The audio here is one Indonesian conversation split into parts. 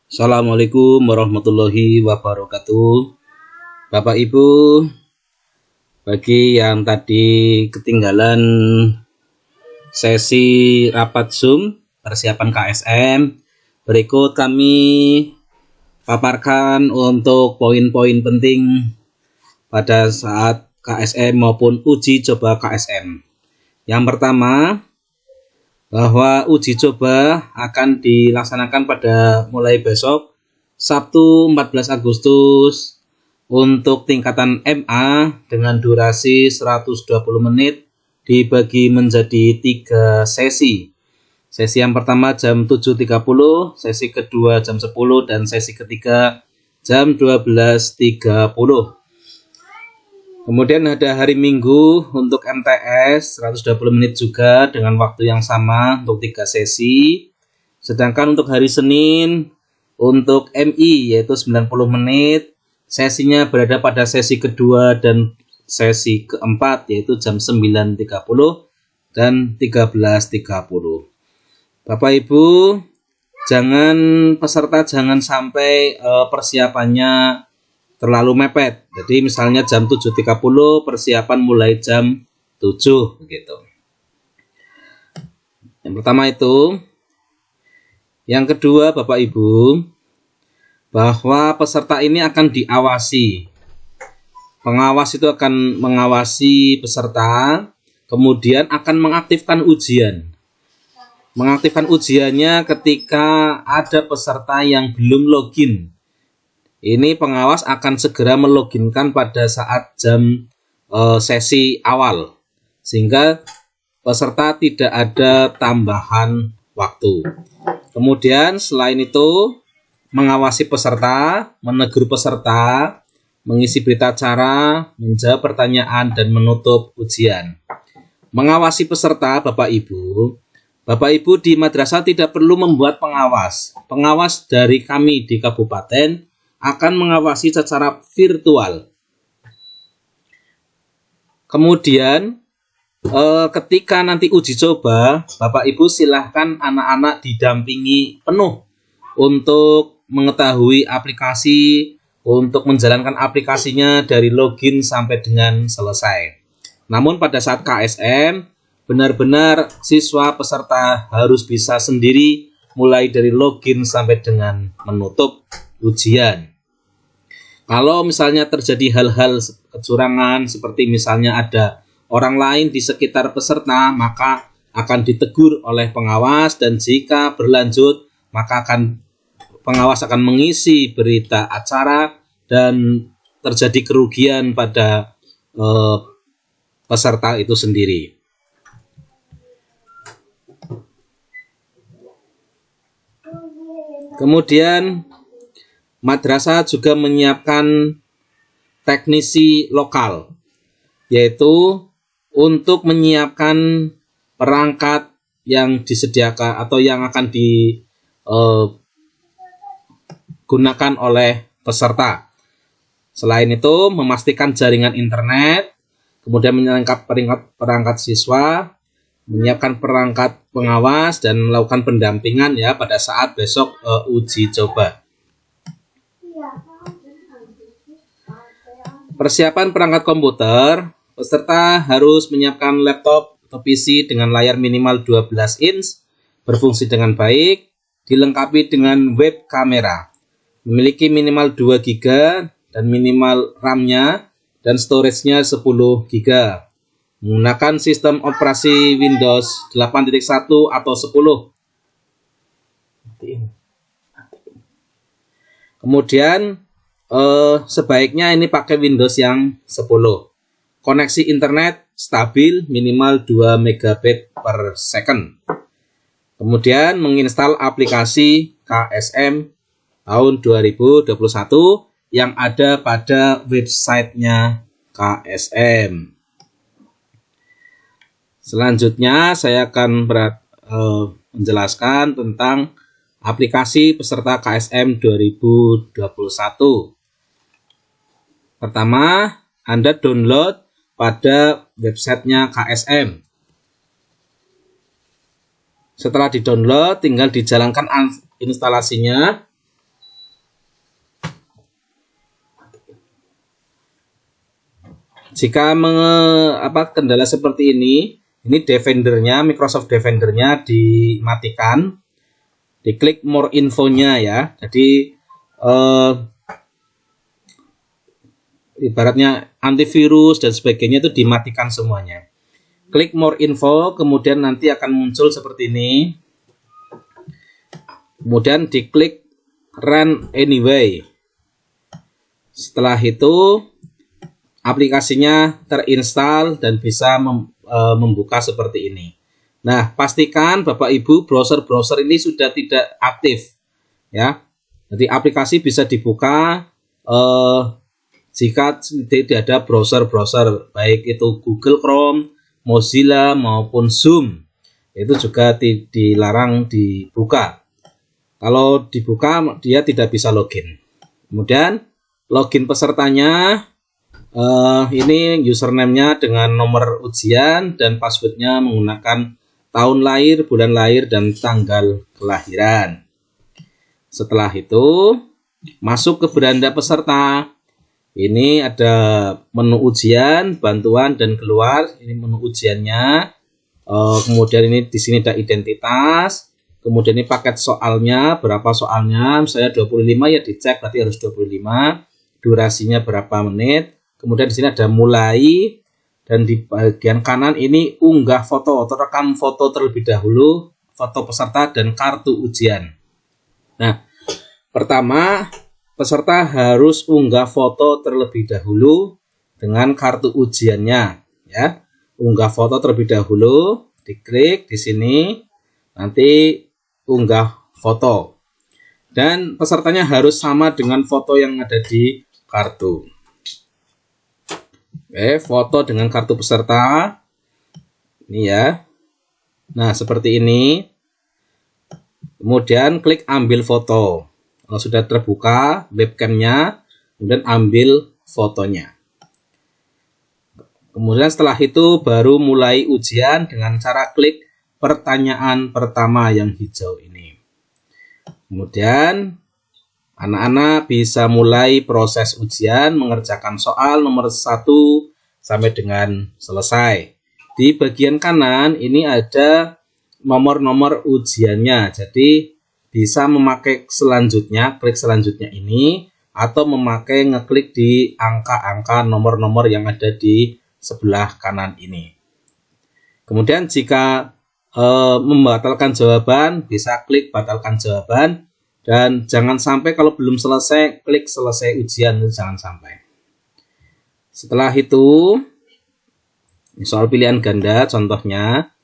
Assalamualaikum warahmatullahi wabarakatuh. Bapak Ibu, bagi yang tadi ketinggalan sesi rapat Zoom persiapan KSM, berikut kami paparkan untuk poin-poin penting pada saat KSM maupun uji coba KSM. Yang pertama, bahwa uji coba akan dilaksanakan pada mulai besok Sabtu 14 Agustus untuk tingkatan MA dengan durasi 120 menit dibagi menjadi 3 sesi. Sesi yang pertama jam 7.30, sesi kedua jam 10, dan sesi ketiga jam 12.30. Kemudian ada hari Minggu untuk MTS 120 menit juga dengan waktu yang sama untuk 3 sesi. Sedangkan untuk hari Senin untuk MI yaitu 90 menit, sesinya berada pada sesi kedua dan sesi keempat yaitu jam 9.30 dan 13.30. Bapak Ibu, peserta jangan sampai persiapannya terlalu mepet. Jadi misalnya jam 7.30 persiapan mulai jam 7 begitu. Yang pertama itu. Yang kedua Bapak Ibu, bahwa peserta ini akan diawasi. Pengawas itu akan mengawasi peserta, kemudian akan mengaktifkan ujian. Mengaktifkan ujiannya ketika ada peserta yang belum login. Ini pengawas akan segera meloginkan pada saat jam sesi awal, sehingga peserta tidak ada tambahan waktu. Kemudian selain itu, mengawasi peserta, menegur peserta, mengisi berita acara, menjawab pertanyaan, dan menutup ujian. Mengawasi peserta, Bapak Ibu di madrasah tidak perlu membuat pengawas. Pengawas dari kami di kabupaten akan mengawasi secara virtual. Kemudian ketika nanti uji coba, Bapak Ibu silahkan anak-anak didampingi penuh untuk mengetahui aplikasi, untuk menjalankan aplikasinya dari login sampai dengan selesai. Namun pada saat KSM, benar-benar siswa peserta harus bisa sendiri mulai dari login sampai dengan menutup ujian. Kalau misalnya terjadi hal-hal kecurangan seperti misalnya ada orang lain di sekitar peserta, maka akan ditegur oleh pengawas, dan jika berlanjut maka pengawas akan mengisi berita acara dan terjadi kerugian pada peserta itu sendiri. Kemudian madrasah juga menyiapkan teknisi lokal, yaitu untuk menyiapkan perangkat yang disediakan atau yang akan digunakan oleh peserta. Selain itu, memastikan jaringan internet, kemudian menyiapkan perangkat siswa, menyiapkan perangkat pengawas, dan melakukan pendampingan ya pada saat besok uji coba. Persiapan perangkat komputer, peserta harus menyiapkan laptop atau PC dengan layar minimal 12 inch, berfungsi dengan baik, dilengkapi dengan web kamera, memiliki minimal 2 GB dan minimal RAM-nya dan storage-nya 10 GB, menggunakan sistem operasi Windows 8.1 atau 10. Kemudian sebaiknya ini pakai Windows yang 10. Koneksi internet stabil minimal 2 megabit per second. Kemudian menginstal aplikasi KSM tahun 2021 yang ada pada websitenya KSM. Selanjutnya saya akan menjelaskan tentang aplikasi peserta KSM 2021. Pertama, Anda download pada websitenya KSM. Setelah di-download, tinggal dijalankan instalasinya. Jika kendala seperti ini Defendernya, Microsoft Defendernya dimatikan, diklik more infonya ya. Jadi ibaratnya antivirus dan sebagainya itu dimatikan semuanya. Klik more info, kemudian nanti akan muncul seperti ini. Kemudian diklik run anyway. Setelah itu aplikasinya terinstall dan bisa membuka seperti ini. Nah, pastikan Bapak Ibu browser-browser ini sudah tidak aktif ya. Jadi aplikasi bisa dibuka jika tidak ada browser-browser, baik itu Google Chrome, Mozilla maupun Zoom, itu juga dilarang dibuka. Kalau dibuka dia tidak bisa login. Kemudian login pesertanya, ini username-nya dengan nomor ujian dan passwordnya menggunakan tahun lahir, bulan lahir, dan tanggal kelahiran. Setelah itu masuk ke beranda peserta. Ini ada menu ujian, bantuan, dan keluar. Ini menu ujiannya. Kemudian ini di sini ada identitas. Kemudian ini paket soalnya, berapa soalnya. Misalnya 25 ya dicek, berarti harus 25. Durasinya berapa menit. Kemudian di sini ada mulai. Dan di bagian kanan ini unggah foto atau rekam foto terlebih dahulu, foto peserta dan kartu ujian. Nah, pertama peserta harus unggah foto terlebih dahulu dengan kartu ujiannya ya. Unggah foto terlebih dahulu, diklik di sini, nanti unggah foto. Dan pesertanya harus sama dengan foto yang ada di kartu. Oke, foto dengan kartu peserta. Ini ya. Nah, seperti ini. Kemudian klik ambil foto. Kalau sudah terbuka webcamnya, kemudian ambil fotonya. Kemudian setelah itu baru mulai ujian dengan cara klik pertanyaan pertama yang hijau ini. Kemudian anak-anak bisa mulai proses ujian mengerjakan soal nomor 1 sampai dengan selesai. Di bagian kanan ini ada nomor-nomor ujiannya. Jadi bisa memakai selanjutnya, klik selanjutnya ini, atau memakai ngeklik di angka-angka nomor-nomor yang ada di sebelah kanan ini. Kemudian jika membatalkan jawaban, bisa klik batalkan jawaban, dan jangan sampai kalau belum selesai, klik selesai ujian, jangan sampai. Setelah itu, soal pilihan ganda contohnya,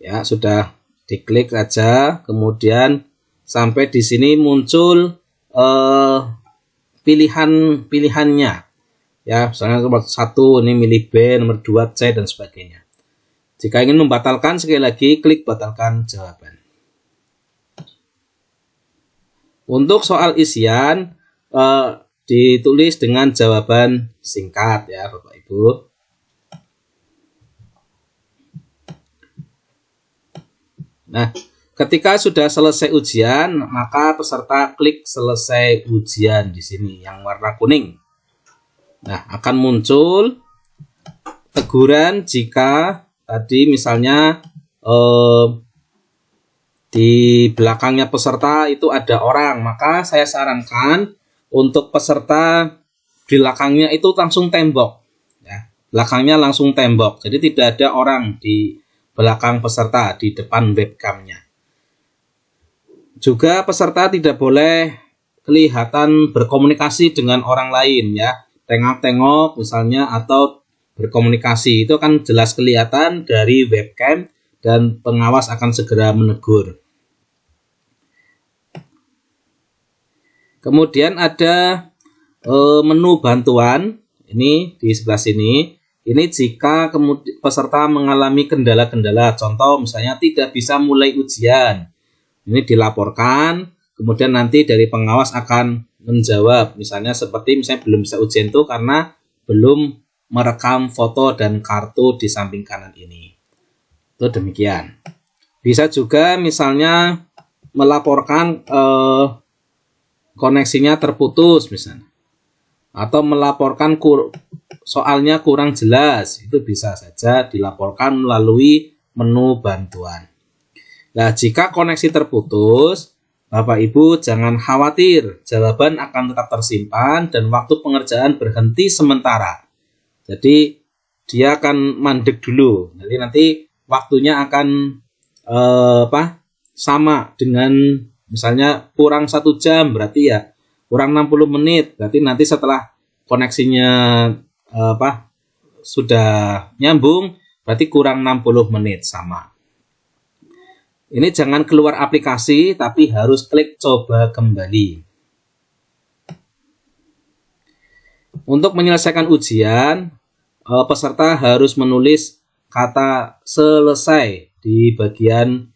ya sudah diklik saja, kemudian sampai di sini muncul pilihannya ya, misalnya nomor 1 ini milih B, nomor 2 C dan sebagainya. Jika ingin membatalkan, sekali lagi klik batalkan jawaban. Untuk soal isian ditulis dengan jawaban singkat ya Bapak Ibu. Nah, ketika sudah selesai ujian, maka peserta klik selesai ujian di sini yang warna kuning. Nah, akan muncul teguran jika tadi misalnya di belakangnya peserta itu ada orang, maka saya sarankan untuk peserta di belakangnya itu langsung tembok. Ya, belakangnya langsung tembok, jadi tidak ada orang di belakang peserta di depan webcamnya. Juga peserta tidak boleh kelihatan berkomunikasi dengan orang lain ya. Tengok-tengok misalnya atau berkomunikasi itu akan jelas kelihatan dari webcam dan pengawas akan segera menegur. Kemudian ada menu bantuan ini di sebelah sini. Ini jika peserta mengalami kendala-kendala, contoh misalnya tidak bisa mulai ujian. Ini dilaporkan, kemudian nanti dari pengawas akan menjawab. Misalnya belum bisa ujian itu karena belum merekam foto dan kartu di samping kanan ini. Itu demikian. Bisa juga misalnya melaporkan koneksinya terputus misalnya. Atau melaporkan soalnya kurang jelas, itu bisa saja dilaporkan melalui menu bantuan. Nah, jika koneksi terputus, Bapak Ibu jangan khawatir, jawaban akan tetap tersimpan dan waktu pengerjaan berhenti sementara. Jadi dia akan mandek dulu. Jadi nanti waktunya akan sama dengan misalnya kurang 1 jam, berarti ya kurang 60 menit. Berarti nanti setelah koneksinya sudah nyambung, berarti kurang 60 menit sama. Ini jangan keluar aplikasi, tapi harus klik coba kembali. Untuk menyelesaikan ujian, peserta harus menulis kata selesai di bagian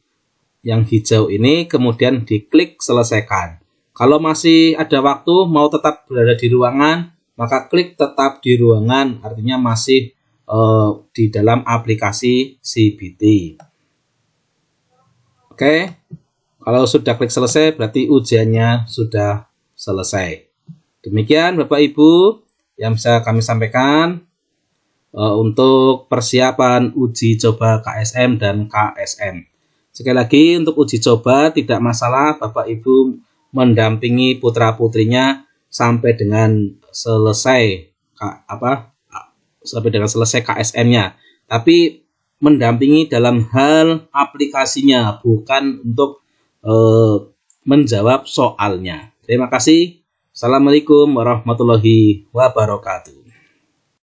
yang hijau ini, kemudian diklik selesaikan. Kalau masih ada waktu, mau tetap berada di ruangan, maka klik tetap di ruangan, artinya masih di dalam aplikasi CBT. Oke, kalau sudah klik selesai berarti ujiannya sudah selesai. Demikian Bapak Ibu yang bisa kami sampaikan untuk persiapan uji coba KSM dan KSN. Sekali lagi, untuk uji coba tidak masalah Bapak Ibu mendampingi putra-putrinya sampai dengan selesai KSM-nya. Tapi mendampingi dalam hal aplikasinya, bukan untuk menjawab soalnya. Terima kasih. Assalamualaikum warahmatullahi wabarakatuh.